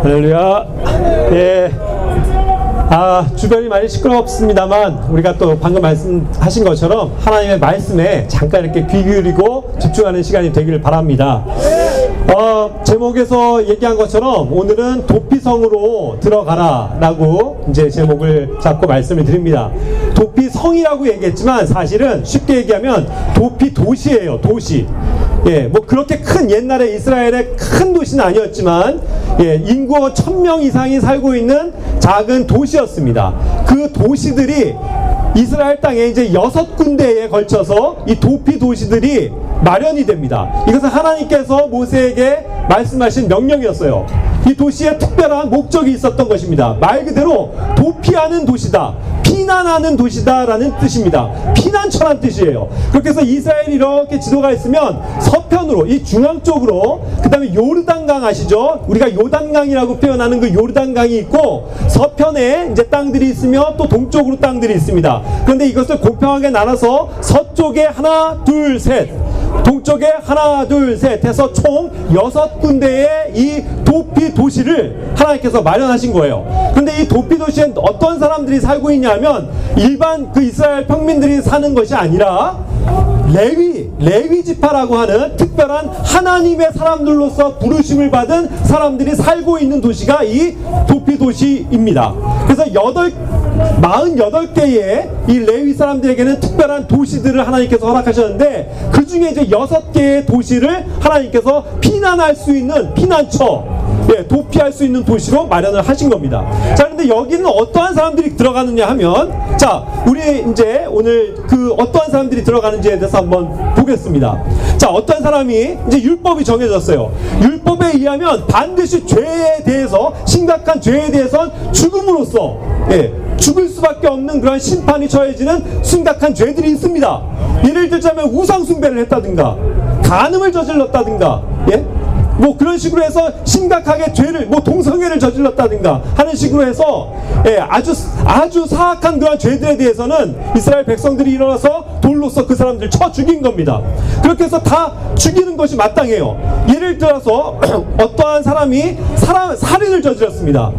할렐루야. 예. 주변이 많이 시끄럽습니다만 우리가 또 방금 말씀하신 것처럼 하나님의 말씀에 잠깐 이렇게 귀 기울이고 집중하는 시간이 되기를 바랍니다. 제목에서 얘기한 것처럼 오늘은 도피성으로 들어가라 라고 이제 제목을 잡고 말씀을 드립니다. 도피성이라고 얘기했지만 사실은 쉽게 얘기하면 도피 도시예요. 도시. 예, 뭐 그렇게 큰 옛날에 이스라엘의 큰 도시는 아니었지만 인구 1000명 이상이 살고 있는 작은 도시였습니다. 그 도시들이 이스라엘 땅에 이제 6군데에 걸쳐서 이 도피 도시들이 마련이 됩니다. 이것은 하나님께서 모세에게 말씀하신 명령이었어요. 이 도시에 특별한 목적이 있었던 것입니다. 말 그대로 도피하는 도시다, 피난하는 도시다라는 뜻입니다. 피난처란 뜻이에요. 그렇게 해서 이스라엘이 이렇게 지도가 있으면 서편으로, 이 중앙 쪽으로, 그 다음에 요르단강 아시죠? 우리가 요단강이라고 표현하는 그 요르단강이 있고, 서편에 이제 땅들이 있으며 또 동쪽으로 땅들이 있습니다. 그런데 이것을 공평하게 나눠서 서쪽에 하나, 둘, 셋, 동쪽에 하나, 둘, 셋 해서 총 6군데의 이 도피 도시를 하나님께서 마련하신 거예요. 그런데 이 도피 도시엔 어떤 사람들이 살고 있냐면 일반 그 이스라엘 평민들이 사는 것이 아니라 레위 지파라고 하는 특별한 하나님의 사람들로서 부르심을 받은 사람들이 살고 있는 도시가 이 도피 도시입니다. 그래서 48개의 이 레위 사람들에게는 특별한 도시들을 하나님께서 허락하셨는데, 그 중에 이제 6개의 도시를 하나님께서 피난할 수 있는 피난처, 도피할 수 있는 도시로 마련을 하신 겁니다. 자, 그런데 여기는 어떠한 사람들이 들어가느냐 하면, 자, 우리 이제 오늘 그 어떠한 사람들이 들어가는지에 대해서 한번 보겠습니다. 자, 어떠한 사람이 이제 율법이 정해졌어요. 율법에 의하면 반드시 죄에 대해서, 심각한 죄에 대해서는 죽음으로써, 죽을 수밖에 없는 그런 심판이 처해지는 심각한 죄들이 있습니다. 예를 들자면 우상숭배를 했다든가, 간음을 저질렀다든가, 뭐 그런 식으로 해서 심각하게 죄를, 뭐 동성애를 저질렀다든가 하는 식으로 해서 아주 사악한 그런 죄들에 대해서는 이스라엘 백성들이 일어나서 돌로서 그 사람들 쳐 죽인 겁니다. 그렇게 해서 다 죽이는 것이 마땅해요. 예를 들어서 어떠한 사람이 살인을 저질렀습니다.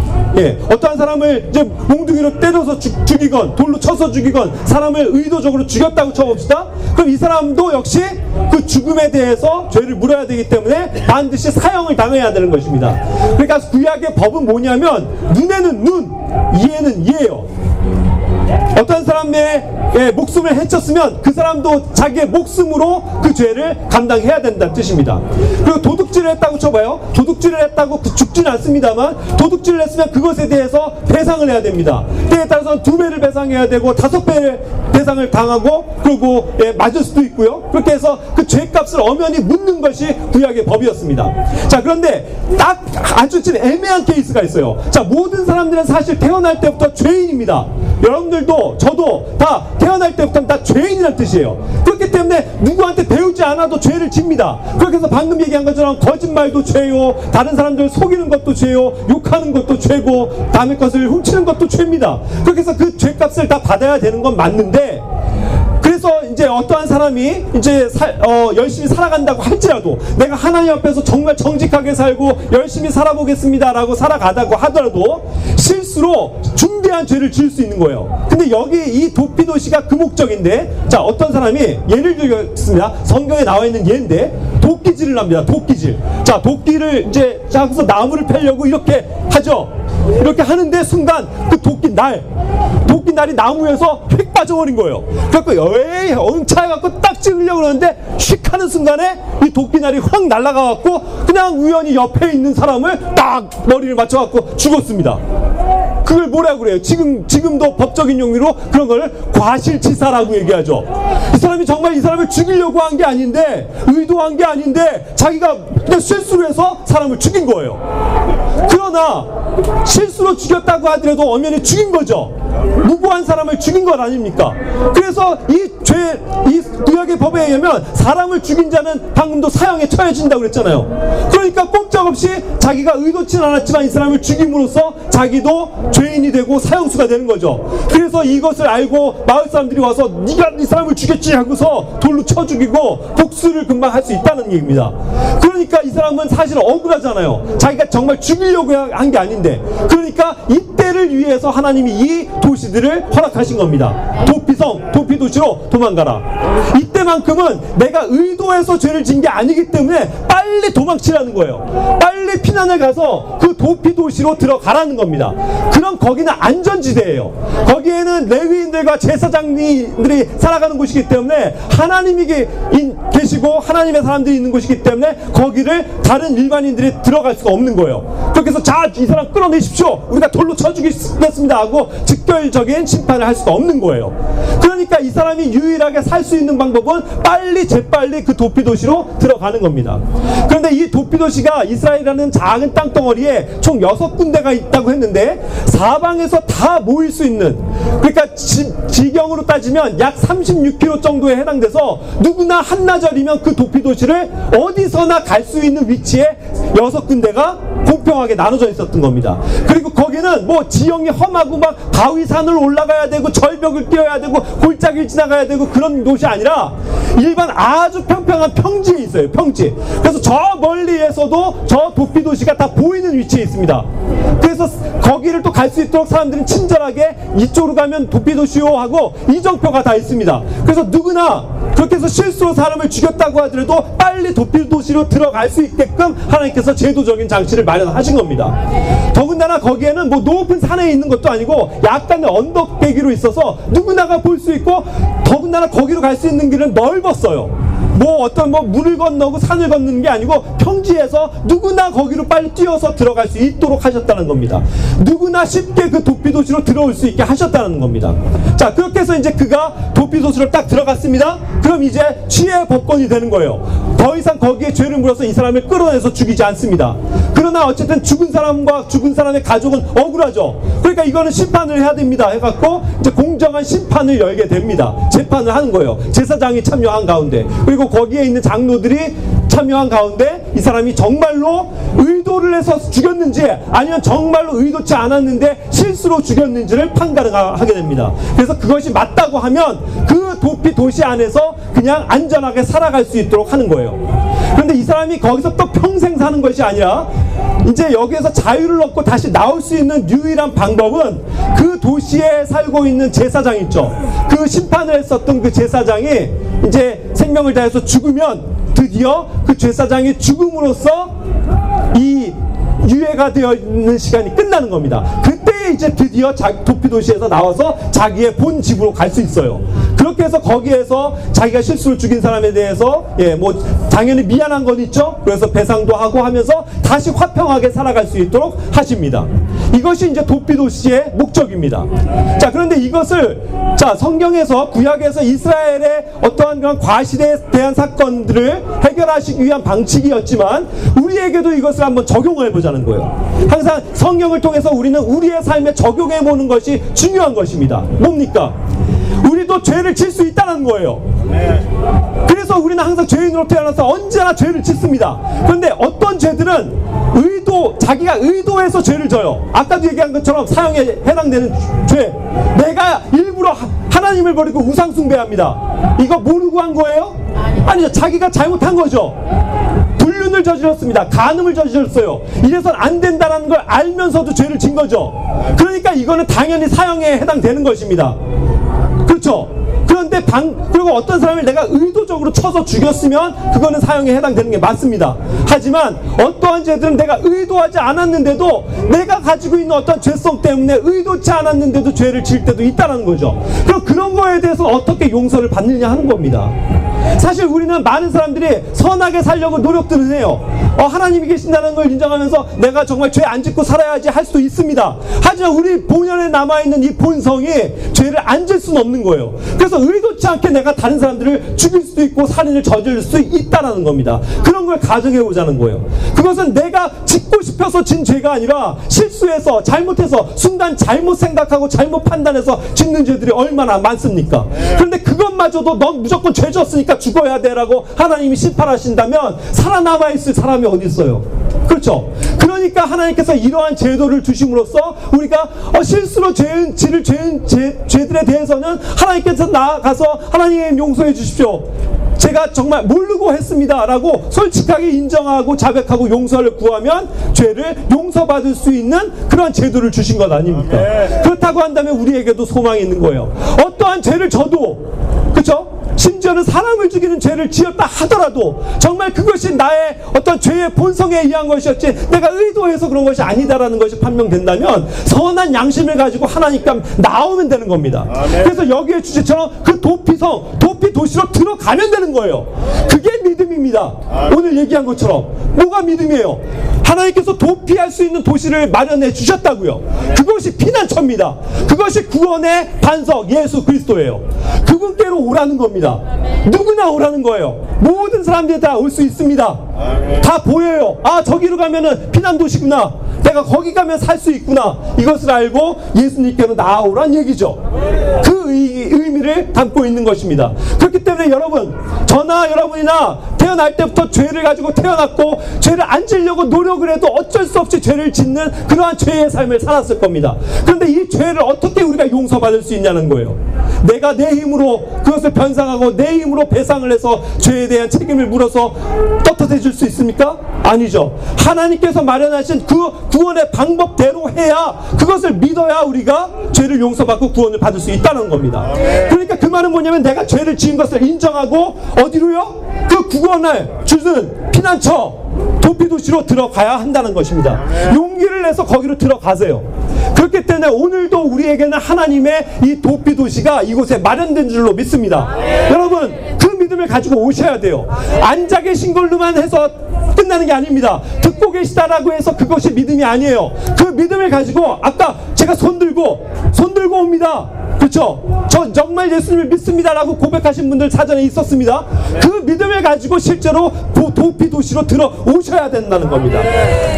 어떠한 사람을 이제 몽둥이로 때려서 죽이건 돌로 쳐서 죽이건 사람을 의도적으로 죽였다고 쳐봅시다. 그럼 이 사람도 역시 그 죽음에 대해서 죄를 물어야 되기 때문에 반드시 사형을 당해야 되는 것입니다. 그러니까 구약의 법은 뭐냐면 눈에는 눈, 이에는 이예요. 어떤 사람의 목숨을 해쳤으면 그 사람도 자기의 목숨으로 그 죄를 감당해야 된다는 뜻입니다. 그리고 도둑질을 했다고 쳐봐요. 도둑질을 했다고 죽지는 않습니다만, 도둑질을 했으면 그것에 대해서 배상을 해야 됩니다. 때에 따라서는 2배를 배상해야 되고 5배의 배상을 당하고, 그리고 맞을 수도 있고요. 그렇게 해서 그 죄값을 엄연히 묻는 것이 구약의 법이었습니다. 자, 그런데 딱 아주 좀 애매한 케이스가 있어요. 자, 모든 사람들은 사실 태어날 때부터 죄인입니다. 여러분들도 저도 다 태어날 때부터는 다 죄인이라는 뜻이에요. 그렇기 때문에 누구한테 배우지 않아도 죄를 집니다. 그렇게 해서 방금 얘기한 것처럼 거짓말도 죄요, 다른 사람들 속이는 것도 죄요, 욕하는 것도 죄고, 남의 것을 훔치는 것도 죄입니다. 그렇게 해서 그 죄값을 다 받아야 되는 건 맞는데, 그래서 이제 어떠한 사람이 이제 열심히 살아간다고 할지라도, 내가 하나님 앞에서 정말 정직하게 살고 열심히 살아보겠습니다 라고 살아가다고 하더라도 실수로 중대한 죄를 지을 수 있는 거예요. 근데 여기 이 도피도시가 그 목적인데, 자, 어떤 사람이 예를 들겠습니다. 성경에 나와 있는 예인데, 도끼질을 합니다. 도끼질. 자, 도끼를 이제 자고서 나무를 패려고 이렇게 하죠. 이렇게 하는데 순간 그 도끼날이 나무에서 휙 빠져버린 거예요. 그래갖고 엉차해갖고 딱 찍으려고 그러는데 휙 하는 순간에 이 도끼날이 확 날아가갖고 그냥 우연히 옆에 있는 사람을 딱 머리를 맞춰갖고 죽었습니다. 그걸 뭐라고 그래요? 지금도 법적인 용어로 그런 걸 과실치사라고 얘기하죠. 이 사람이 정말 이 사람을 죽이려고 한 게 아닌데, 의도한 게 아닌데, 자기가 그냥 실수로 해서 사람을 죽인 거예요. 그러나 실수로 죽였다고 하더라도 엄연히 죽인 거죠. 무고한 사람을 죽인 것 아닙니까? 그래서 이 구약의 법에 의하면 사람을 죽인 자는 방금도 사형에 처해진다고 그랬잖아요. 그러니까 꼭 꼼짝없이 자기가 의도치 않았지만 이 사람을 죽임으로써 자기도 죄인이 되고 사형수가 되는 거죠. 그래서 이것을 알고 마을 사람들이 와서 네가 이 사람을 죽였지 하고서 돌로 쳐 죽이고 복수를 금방 할 수 있다는 얘기입니다. 그러니까 이 사람은 사실 억울하잖아요. 자기가 정말 죽이려고 한 게 아닌데. 그러니까 이때를 위해서 하나님이 이 도시들을 허락하신 겁니다. 도피 도시로 도망가라. 이때만큼은 내가 의도해서 죄를 진 게 아니기 때문에 빨리 도망치라는 거예요. 빨리 피난을 가서 그 도피 도시로 들어가라는 겁니다. 그럼 거기는 안전지대예요. 거기에는 레위인들과 제사장들이 살아가는 곳이기 때문에 하나님이 계시고 하나님의 사람들이 있는 곳이기 때문에 거기를 다른 일반인들이 들어갈 수가 없는 거예요. 그렇게 해서 자, 이 사람 끌어내십시오. 우리가 돌로 쳐 죽이겠습니다 하고 즉결적인 심판을 할 수가 없는 거예요. 그러니까 이 사람이 유일하게 살 수 있는 방법은 재빨리 그 도피 도시로 들어가는 겁니다. 그런데 이 도피 도시가 이스라엘이라는 작은 땅덩어리에 총 6군데가 있다고 했는데 사방에서 다 모일 수 있는, 그러니까 지경으로 따지면 약 36km 정도에 해당돼서 누구나 한나절이면 그 도피 도시를 어디서나 갈 수 있는 위치에 6군데가 공평하게 나눠져 있었던 겁니다. 그리고 거기는 뭐 지형이 험하고 막 바위산을 올라가야 되고 절벽을 뛰어야 되고 골짜기를 지나가야 되고 그런 곳이 아니라 일반 아주 평평한 평지에 있어요. 평지. 그래서 저 멀리에서도 저 도피 도시가 다 보이는 위치에 있습니다. 그래서 거기를 또 갈 수 있도록 사람들은 친절하게 이쪽으로 가면 도피 도시요 하고 이정표가 다 있습니다. 그래서 누구나 그렇게 해서 실수로 사람을 죽였다고 하더라도 빨리 도피 도시로 들어갈 수 있게끔 하나님께서 제도적인 장치를 마련하신 겁니다. 더군다나 거기에는 뭐 높은 산에 있는 것도 아니고 약간의 언덕배기로 있어서 누구나가 볼 수 있고, 더군다나 거기로 갈 수 있는 길은 넓었어요. 물을 건너고 산을 걷는 게 아니고 평지에서 누구나 거기로 빨리 뛰어서 들어갈 수 있도록 하셨다는 겁니다. 누구나 쉽게 그 도피 도시로 들어올 수 있게 하셨다는 겁니다. 자, 그렇게 해서 이제 그가 도피 도시로 딱 들어갔습니다. 그럼 이제 취해 법권이 되는 거예요. 더 이상 거기에 죄를 물어서 이 사람을 끌어내서 죽이지 않습니다. 그러나 어쨌든 죽은 사람과 죽은 사람의 가족은 억울하죠. 그러니까 이거는 심판을 해야 됩니다 해갖고 이제 공정한 심판을 열게 됩니다. 재판을 하는 거예요. 제사장이 참여한 가운데, 그리고 거기에 있는 장로들이 참여한 가운데 이 사람이 정말로 의도를 해서 죽였는지 아니면 정말로 의도치 않았는데 실수로 죽였는지를 판가를 하게 됩니다. 그래서 그것이 맞다고 하면 그 도피 도시 안에서 그냥 안전하게 살아갈 수 있도록 하는 거예요. 그런데 이 사람이 거기서 또 평생 사는 것이 아니라 이제 여기에서 자유를 얻고 다시 나올 수 있는 유일한 방법은 그 도시에 살고 있는 제사장 있죠. 그 심판을 했었던 그 제사장이 이제 생명을 다해서 죽으면 드디어 그 제사장이 죽음으로써 이 유예가 되어 있는 시간이 끝나는 겁니다. 그때 이제 드디어 도피 도시에서 나와서 자기의 본 집으로 갈 수 있어요. 그렇게 해서 거기에서 자기가 실수로 죽인 사람에 대해서 당연히 미안한 건 있죠. 그래서 배상도 하고 하면서 다시 화평하게 살아갈 수 있도록 하십니다. 이것이 이제 도피 도시의 목적입니다. 자, 그런데 이것을 성경에서 구약에서 이스라엘의 어떠한 그런 과실에 대한 사건들을 해결하시기 위한 방식이었지만 우리에게도 이것을 한번 적용해 보자는 거예요. 항상 성경을 통해서 우리는 우리의 삶에 적용해 보는 것이 중요한 것입니다. 뭡니까? 우리도 죄를 질 수 있다는 거예요. 그래서 우리는 항상 죄인으로 태어나서 언제나 죄를 짓습니다. 그런데 어떤 죄들은 자기가 의도해서 죄를 져요. 아까도 얘기한 것처럼 사형에 해당되는 죄. 내가 일부러 하나님을 버리고 우상 숭배합니다. 이거 모르고 한 거예요? 아니죠. 자기가 잘못한 거죠. 불륜을 저질렀습니다. 간음을 저질렀어요. 이래선 안 된다는 걸 알면서도 죄를 진 거죠. 그러니까 이거는 당연히 사형에 해당되는 것입니다. 그렇죠? 그런데 그리고 어떤 사람을 내가 의도적으로 쳐서 죽였으면 그거는 사형에 해당되는 게 맞습니다. 하지만 어떠한 죄들은 내가 의도하지 않았는데도 내가 가지고 있는 어떤 죄성 때문에 의도치 않았는데도 죄를 질 때도 있다는 거죠. 그럼 그런 거에 대해서 어떻게 용서를 받느냐 하는 겁니다. 사실 우리는 많은 사람들이 선하게 살려고 노력들을 해요. 하나님이 계신다는 걸 인정하면서 내가 정말 죄 안 짓고 살아야지 할 수도 있습니다. 하지만 우리 본연에 남아있는 이 본성이 죄를 안 질 수는 없는 거예요. 그래서 의도치 않게 내가 다른 사람들을 죽일 수도 있고 살인을 저지를 수 있다는 겁니다. 그런 걸 가정해 보자는 거예요. 그것은 내가 짓고 싶어서 진 죄가 아니라 실수해서 잘못해서 순간 잘못 생각하고 잘못 판단해서 짓는 죄들이 얼마나 많습니까? 그런데 그것마저도 넌 무조건 죄 졌으니까 죽어야 돼라고 하나님이 심판하신다면 살아남아 있을 사람이 어디 있어요? 그렇죠. 그러니까 하나님께서 이러한 제도를 주심으로써 우리가 실수로 죄들에 대해서는 하나님께서 나아가서 하나님 용서해 주십시오, 제가 정말 모르고 했습니다 라고 솔직하게 인정하고 자백하고 용서를 구하면 죄를 용서받을 수 있는 그런 제도를 주신 것 아닙니까? 그렇다고 한다면 우리에게도 소망이 있는 거예요. 어떠한 죄를 져도, 그렇죠? 심지어는 사람을 죽이는 죄를 지었다 하더라도 정말 그것이 나의 어떤 죄의 본성에 의한 것이었지 내가 의도해서 그런 것이 아니다라는 것이 판명된다면 선한 양심을 가지고 하나님께 나오면 되는 겁니다. 그래서 여기에 주제처럼 그 도피 도시로 들어가면 되는 거예요. 그게 믿음입니다. 오늘 얘기한 것처럼. 뭐가 믿음이에요? 하나님께서 도피할 수 있는 도시를 마련해 주셨다고요. 그것이 피난처입니다. 그것이 구원의 반석 예수 그리스도예요. 그분께로 오라는 겁니다. 누구나 오라는 거예요. 모든 사람들이 다 올 수 있습니다. 다 보여요. 아, 저기로 가면은 피난도시구나, 내가 거기 가면 살 수 있구나, 이것을 알고 예수님께로 나아오란 얘기죠. 그 의미를 담고 있는 것입니다. 그렇기 때문에 여러분, 저나 여러분이나 태어날 때부터 죄를 가지고 태어났고 죄를 안 지려고 노력을 해도 어쩔 수 없이 죄를 짓는 그러한 죄의 삶을 살았을 겁니다. 그런데 이 죄를 어떻게 우리가 용서받을 수 있냐는 거예요. 내가 내 힘으로 그것을 변상하고 내 힘으로 배상을 해서 죄에 대한 책임을 물어서 떳떳해 줄 수 있습니까? 아니죠. 하나님께서 마련하신 그 구원의 방법대로 해야, 그것을 믿어야 우리가 죄를 용서받고 구원을 받을 수 있다는 겁니다. 그러니까 그 말은 뭐냐면 내가 죄를 지은 것을 인정하고 어디로요? 그 구원을 주는 피난처 도피도시로 들어가야 한다는 것입니다. 용기를 내서 거기로 들어가세요. 그렇기 때문에 오늘도 우리에게는 하나님의 이 도피도시가 이곳에 마련된 줄로 믿습니다. 여러분, 그 믿음을 가지고 오셔야 돼요. 앉아 계신 걸로만 해서 끝나는 게 아닙니다. 듣고 계시다라고 해서 그것이 믿음이 아니에요. 그 믿음을 가지고 아까 제가 손 들고 옵니다. 그렇죠? 저 정말 예수님을 믿습니다라고 고백하신 분들 사전에 있었습니다. 그 믿음을 가지고 실제로 도피도시로 들어오셔야 된다는 겁니다.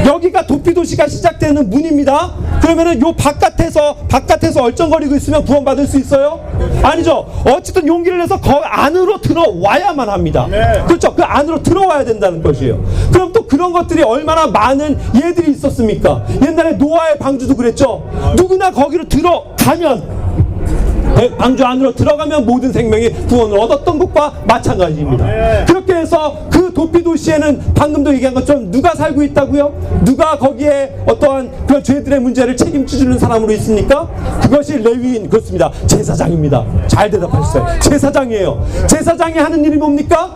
여기가 도피도시가 시작되는 문입니다. 그러면은 요 바깥에서 얼쩡거리고 있으면 구원받을 수 있어요? 아니죠. 어쨌든 용기를 내서 그 안으로 들어와야만 합니다. 그렇죠? 그 안으로 들어와야 된다는 것이에요. 그럼 또 그런 것들이 얼마나 많은 예들이 있었습니까? 옛날에 노아의 방주도 그랬죠. 누구나 거기로 들어가면, 방주 안으로 들어가면 모든 생명이 구원을 얻었던 것과 마찬가지입니다. 그렇게 해서 그 도피도시에는 방금도 얘기한 것처럼 누가 살고 있다고요? 누가 거기에 어떠한 그런 죄들의 문제를 책임져주는 사람으로 있습니까? 그것이 레위인, 그렇습니다. 제사장입니다. 잘 대답하셨어요. 제사장이에요. 제사장이 하는 일이 뭡니까?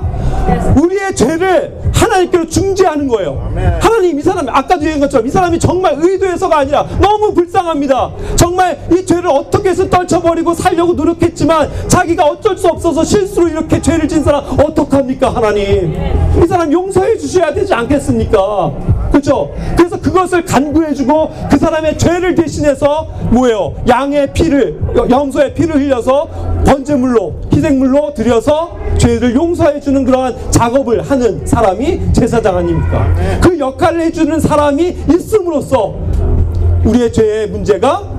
우리의 죄를 하나님께로 중재하는 거예요. 하나님, 이 사람이 아까도 얘기한 것처럼 이 사람이 정말 의도해서가 아니라 너무 불쌍합니다. 정말 이 죄를 어떻게 해서 떨쳐버리고 살려고 노력했지만 자기가 어쩔 수 없어서 실수로 이렇게 죄를 진 사람 어떡합니까? 하나님, 이 사람 용서해 주셔야 되지 않겠습니까? 그렇죠? 그래서 그것을 간구해주고 그 사람의 죄를 대신해서 뭐예요? 양의 피를, 염소의 피를 흘려서 번제물로, 희생물로 드려서 죄를 용서해주는 그러한 작업을 하는 사람이 제사장 아닙니까? 그 역할을 해주는 사람이 있음으로써 우리의 죄의 문제가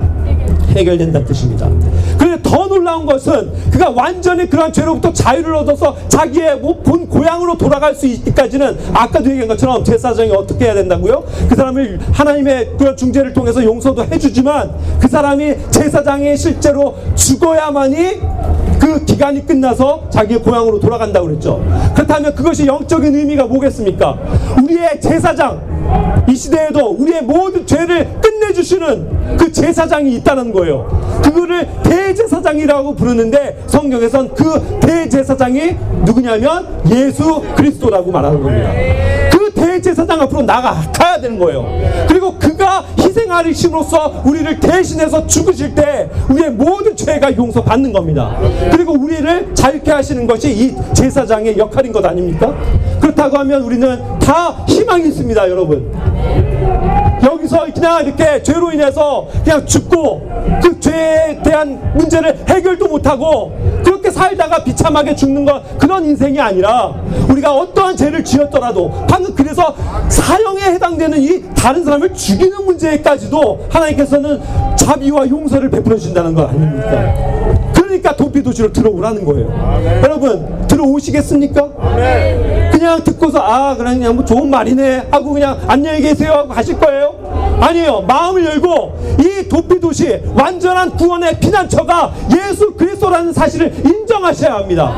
해결된다는 뜻입니다. 그런데 더 놀라운 것은 그가 완전히 그러한 죄로부터 자유를 얻어서 자기의 본 고향으로 돌아갈 수 있기까지는 아까도 얘기한 것처럼 제사장이 어떻게 해야 된다고요? 그 사람을 하나님의 그런 중재를 통해서 용서도 해주지만 그 사람이 제사장이 실제로 죽어야만이 그 기간이 끝나서 자기의 고향으로 돌아간다고 그랬죠. 그렇다면 그것이 영적인 의미가 뭐겠습니까? 우리의 제사장, 이 시대에도 우리의 모든 죄를 끝내주시는 그 제사장이 있다는 거예요. 그거를 대제사장이라고 부르는데 성경에선 그 대제사장이 누구냐면 예수 그리스도라고 말하는 겁니다. 그 대제사장 앞으로 나가야 되는 거예요. 그리고 그가 희생하심으로써 우리를 대신해서 죽으실 때 우리의 모든 죄가 용서받는 겁니다. 그리고 우리를 자유케 하시는 것이 이 제사장의 역할인 것 아닙니까? 그렇다고 하면 우리는 다 희망이 있습니다, 여러분. 여기서 그냥 이렇게 죄로 인해서 그냥 죽고 그 죄에 대한 문제를 해결도 못하고 그렇게 살다가 비참하게 죽는 것, 그런 인생이 아니라 우리가 어떠한 죄를 지었더라도 방금 그래서 사형에 해당되는 이 다른 사람을 죽이는 문제까지도 하나님께서는 자비와 용서를 베풀어 주신다는 것 아닙니까? 그러니까 도피도시로 들어오라는 거예요. 여러분, 들어오시겠습니까? 그냥 듣고서 그냥 뭐 좋은 말이네 하고 그냥 안녕히 계세요 하고 가실 거예요? 아니에요. 마음을 열고 이 도피도시 완전한 구원의 피난처가 예수 그리스도라는 사실을 인정하셔야 합니다.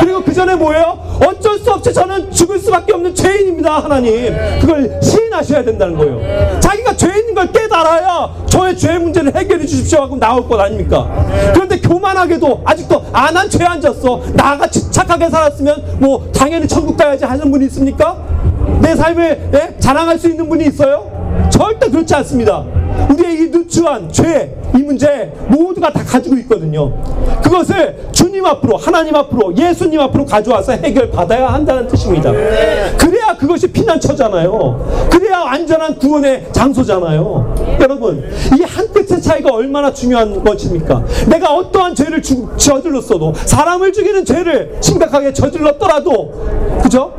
그리고 그 전에 뭐예요? 어쩔 수 없이 저는 죽을 수밖에 없는 죄인입니다. 하나님 그걸 시인하셔야 된다는 거예요. 자기가 죄인인 걸 깨달아야 저의 죄 문제를 해결해 주십시오 하고 나올 것 아닙니까? 그런데 교만하게도 아직도 난 죄 안 졌어, 나같이 착하게 살았으면 뭐 당연히 천국 가야지 하는 분이 있습니까? 내 삶을 자랑할 수 있는 분이 있어요? 절대 그렇지 않습니다. 우리의 이 누추한 죄, 이 문제 모두가 다 가지고 있거든요. 그것을 주님 앞으로, 하나님 앞으로, 예수님 앞으로 가져와서 해결받아야 한다는 뜻입니다. 그래야 그것이 피난처잖아요. 그래야 안전한 구원의 장소잖아요. 여러분, 이 한 끗의 차이가 얼마나 중요한 것입니까? 내가 어떠한 죄를 저질렀어도, 사람을 죽이는 죄를 심각하게 저질렀더라도, 그죠?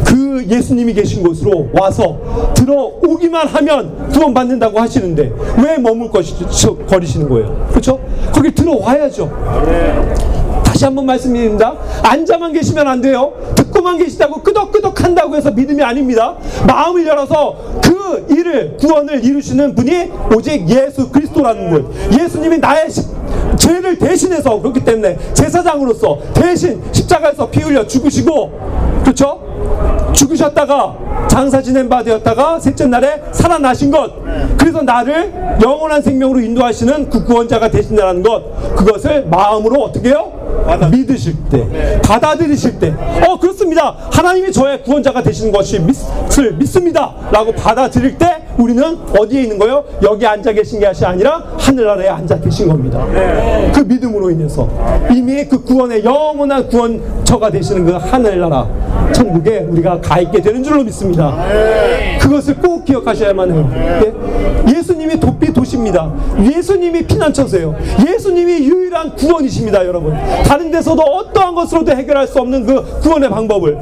그 예수님이 계신 곳으로 와서 들어오기만 하면 구원받는다고 하시는데 왜 머물거리시는 거예요? 그렇죠? 거길 들어와야죠. 다시 한번 말씀드립니다. 앉아만 계시면 안 돼요. 듣고만 계시다고 끄덕끄덕 한다고 해서 믿음이 아닙니다. 마음을 열어서 그 일을, 구원을 이루시는 분이 오직 예수 그리스도라는 분. 예수님이 나의 죄를 대신해서, 그렇기 때문에 제사장으로서 대신 십자가에서 피 흘려 죽으시고, 그렇죠? 죽으셨다가 장사 지낸 바 되었다가 셋째 날에 살아나신 것, 그래서 나를 영원한 생명으로 인도하시는 그 구원자가 되신다는 것, 그것을 마음으로 어떻게 해요? 믿으실 때, 받아들이실 때, 그렇습니다, 하나님이 저의 구원자가 되시는 것을 믿습니다 라고 받아들일 때 우리는 어디에 있는 거예요? 여기 앉아 계신 것이 아니라 하늘나라에 앉아 계신 겁니다. 그 믿음으로 인해서 이미 그 구원의 영원한 구원처가 되시는 그 하늘나라 천국에 우리가 가 있게 되는 줄로 믿습니다. 그것을 꼭 기억하셔야만 해요. 예수님이 도피도시입니다. 예수님이 피난처세요. 예수님이 유일한 구원이십니다. 여러분, 다른 데서도 어떠한 것으로도 해결할 수 없는 그 구원의 방법을,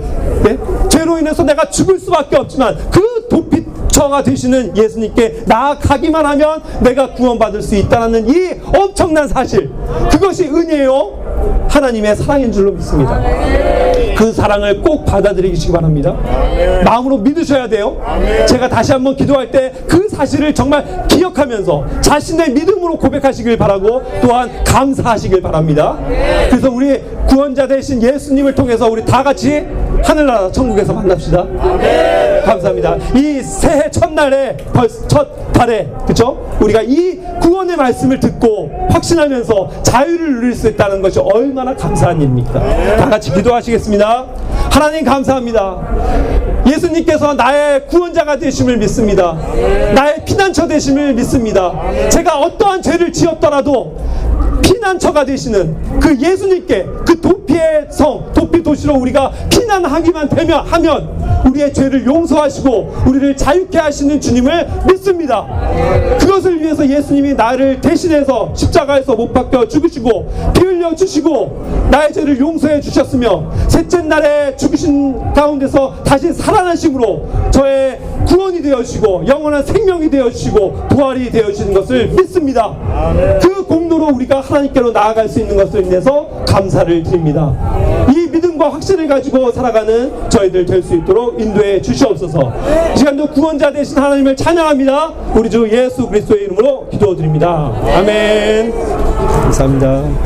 죄로 인해서 내가 죽을 수밖에 없지만 그 도피처가 되시는 예수님께 나아가기만 하면 내가 구원받을 수 있다는 이 엄청난 사실, 그것이 은혜요 하나님의 사랑인 줄로 믿습니다. 그 사랑을 꼭 받아들이시기 바랍니다. 마음으로 믿으셔야 돼요. 제가 다시 한번 기도할 때 그 사실을 정말 기억하면서 자신의 믿음으로 고백하시길 바라고, 또한 감사하시길 바랍니다. 그래서 우리 구원자 되신 예수님을 통해서 우리 다 같이 하늘나라 천국에서 만납시다. 감사합니다. 이 새해 첫날에, 첫 달에, 그쵸? 우리가 이 구원의 말씀을 듣고 확신하면서 자유를 누릴 수 있다는 것이 얼마나 감사한 일입니까? 다 같이 기도하시겠습니다. 하나님 감사합니다. 예수님께서 나의 구원자가 되심을 믿습니다. 나의 피난처 되심을 믿습니다. 제가 어떠한 죄를 지었더라도 피난처가 되시는 그 예수님께, 그 도피의 성, 도피 도시로 우리가 피난하기만 하면 우리의 죄를 용서하시고 우리를 자유케 하시는 주님을 믿습니다. 그것을 위해서 예수님이 나를 대신해서 십자가에서 못 박혀 죽으시고 피 흘려 주시고 나의 죄를 용서해 주셨으며, 셋째 날에 죽으신 가운데서 다시 살아나심으로 저의 구원이 되어주시고 영원한 생명이 되어주시고 부활이 되어주시는 것을 믿습니다. 그 공로로 우리가 하나님께로 나아갈 수 있는 것을 인해서 감사를 드립니다. 이 믿음과 확신을 가지고 살아가는 저희들 될 수 있도록 인도해 주시옵소서. 이 시간도 구원자 되신 하나님을 찬양합니다. 우리 주 예수 그리스도의 이름으로 기도드립니다. 아멘. 감사합니다.